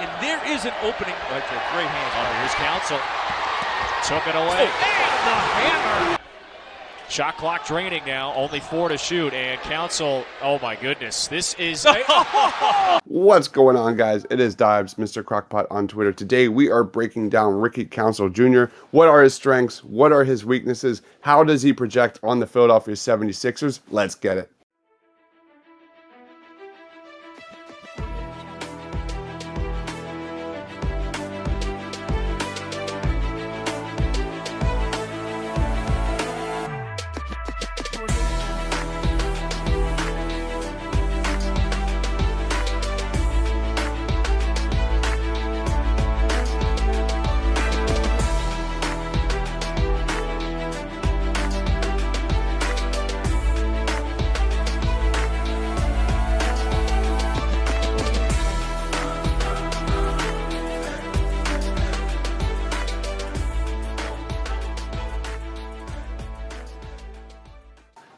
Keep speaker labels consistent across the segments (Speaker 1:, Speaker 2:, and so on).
Speaker 1: and there is an opening.
Speaker 2: Like a great hands. Here's Council. Took it away.
Speaker 1: And the hammer.
Speaker 2: Shot clock draining now. Only 4 to shoot. And Council, oh my goodness. This is...
Speaker 3: What's going on, guys? It is Dibes, Mr. Crockpot on Twitter. Today, we are breaking down Ricky Council Jr. What are his strengths? What are his weaknesses? How does he project on the Philadelphia 76ers? Let's get it.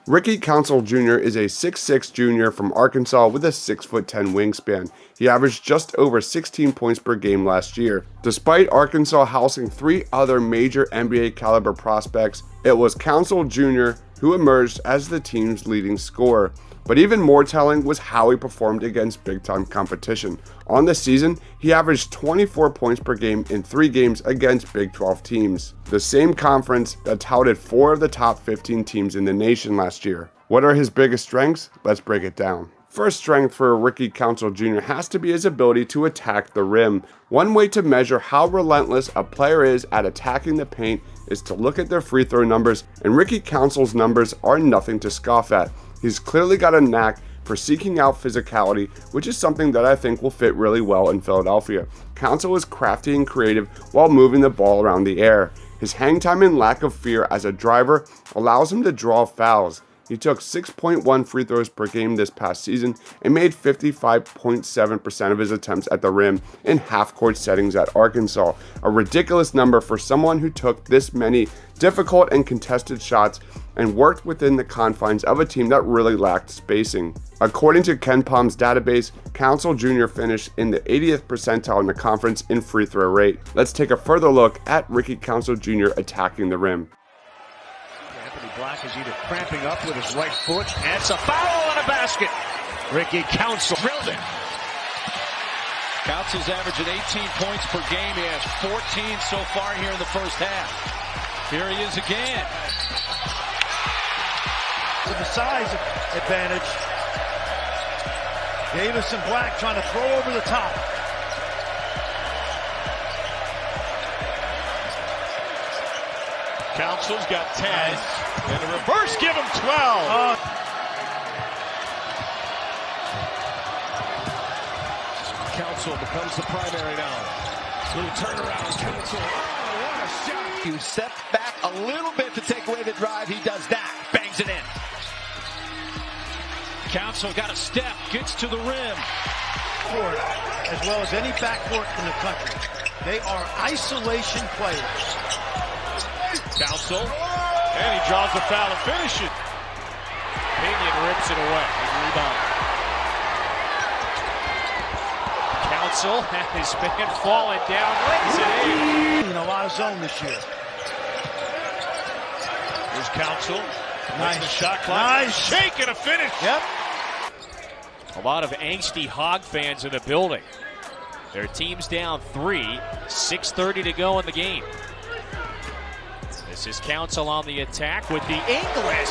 Speaker 3: Ricky Council Jr. is a 6'6" junior from Arkansas with a 6'10" wingspan. He averaged just over 16 points per game last year. Despite Arkansas housing 3 other major NBA caliber prospects, it was Council Jr. who emerged as the team's leading scorer. But even more telling was how he performed against big-time competition. On the season, he averaged 24 points per game in 3 games against Big 12 teams, the same conference that touted 4 of the top 15 teams in the nation last year. What are his biggest strengths? Let's break it down. First strength for Ricky Council Jr. has to be his ability to attack the rim. One way to measure how relentless a player is at attacking the paint is to look at their free throw numbers, and Ricky Council's numbers are nothing to scoff at. He's clearly got a knack for seeking out physicality, which is something that I think will fit really well in Philadelphia. Council is crafty and creative while moving the ball around the air. His hang time and lack of fear as a driver allows him to draw fouls. He took 6.1 free throws per game this past season and made 55.7% of his attempts at the rim in half-court settings at Arkansas, a ridiculous number for someone who took this many difficult and contested shots and worked within the confines of a team that really lacked spacing. According to KenPom's database, Council Jr. finished in the 80th percentile in the conference in free throw rate. Let's take a further look at Ricky Council Jr. attacking the rim.
Speaker 4: Black is either cramping up with his right foot, and it's a foul and a basket. Ricky Council drilled it.
Speaker 5: Council's averaging 18 points per game. He has 14 so far here in the first half. Here he is again.
Speaker 4: With the size advantage, Davis and Black trying to throw over the top.
Speaker 5: Council's got 10, and the reverse give him 12. Council becomes the primary now. Little turnaround, Council. Oh, what a shot.
Speaker 6: You step back a little bit to take away the drive. He does that. Bangs it in.
Speaker 5: Council got a step, gets to the rim.
Speaker 4: Court, as well as any backcourt in the country. They are isolation players.
Speaker 5: Council, and he draws the foul and finishes. Pinion rips it away. Rebound. Council has been falling down, lays it in.
Speaker 4: In a lot of zone this year.
Speaker 5: Here's Council.
Speaker 4: Nice
Speaker 5: shot clock.
Speaker 4: Nice
Speaker 5: shake and a finish.
Speaker 4: Yep.
Speaker 2: A lot of angsty Hog fans in the building. Their team's down 3, 6:30 to go in the game. This is Council on the attack with the English.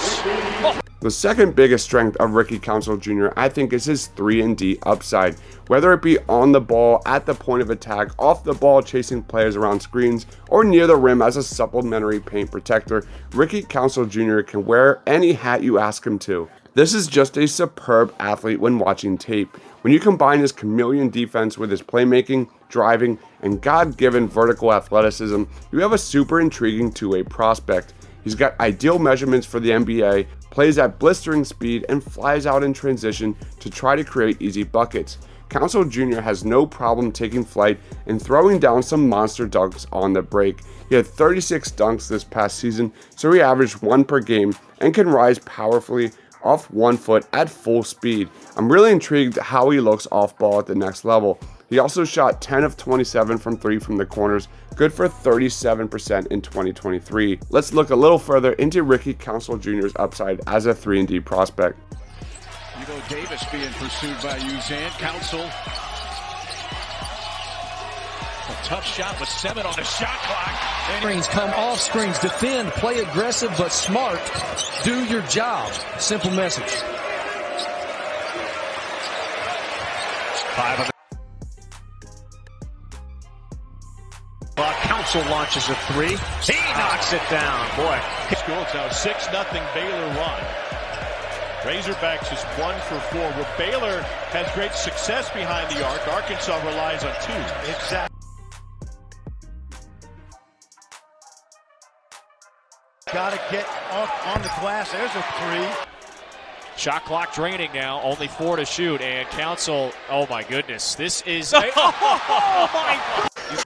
Speaker 2: Oh.
Speaker 3: The second biggest strength of Ricky Council Jr. I think is his 3-and-D upside. Whether it be on the ball, at the point of attack, off the ball chasing players around screens, or near the rim as a supplementary paint protector, Ricky Council Jr. can wear any hat you ask him to. This is just a superb athlete when watching tape. When you combine his chameleon defense with his playmaking, driving, and God-given vertical athleticism, you have a super intriguing two-way prospect. He's got ideal measurements for the NBA, plays at blistering speed, and flies out in transition to try to create easy buckets. Council Jr. has no problem taking flight and throwing down some monster dunks on the break. He had 36 dunks this past season, so he averaged 1 per game and can rise powerfully off 1 foot at full speed. I'm really intrigued how he looks off ball at the next level. He also shot 10 of 27 from 3 from the corners, good for 37% in 2023. Let's look a little further into Ricky Council Jr.'s upside as a 3-and-D prospect.
Speaker 4: Hugo Davis being pursued by Uzan. Council. A tough shot with 7 on the shot clock.
Speaker 7: Screens, come off screens, defend, play aggressive but smart. Do your job. Simple message.
Speaker 4: 5 of Council launches a 3. He knocks it down. Boy.
Speaker 5: School, it's now 6-0 Baylor run. Razorbacks is 1 for 4. Where Baylor has great success behind the arc, Arkansas relies on 2.
Speaker 4: Exactly.
Speaker 6: Got to get off on the glass. There's a 3.
Speaker 2: Shot clock draining now, only 4 to shoot, and Council, oh my goodness, this is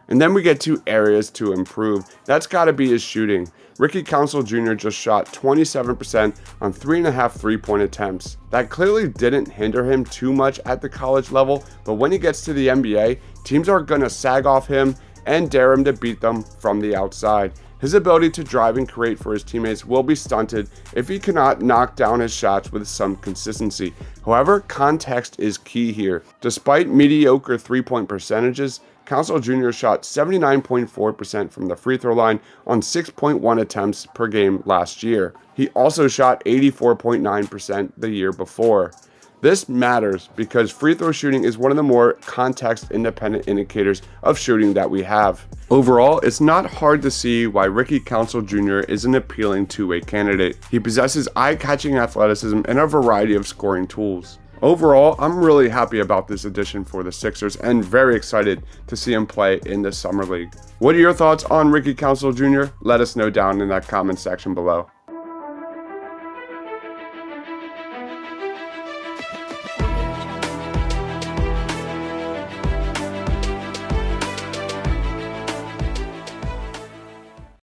Speaker 3: And then we get to areas to improve. That's got to be his shooting. Ricky Council Jr. just shot 27% on 3.5 3-point attempts. That clearly didn't hinder him too much at the college level, but when he gets to the NBA, teams are going to sag off him and dare him to beat them from the outside. His ability to drive and create for his teammates will be stunted if he cannot knock down his shots with some consistency. However, context is key here. Despite mediocre 3-point percentages, Council Jr. shot 79.4% from the free throw line on 6.1 attempts per game last year. He also shot 84.9% the year before. This matters because free throw shooting is one of the more context-independent indicators of shooting that we have. Overall, it's not hard to see why Ricky Council Jr. is an appealing two-way candidate. He possesses eye-catching athleticism and a variety of scoring tools. Overall, I'm really happy about this addition for the Sixers and very excited to see him play in the Summer League. What are your thoughts on Ricky Council Jr.? Let us know down in that comment section below.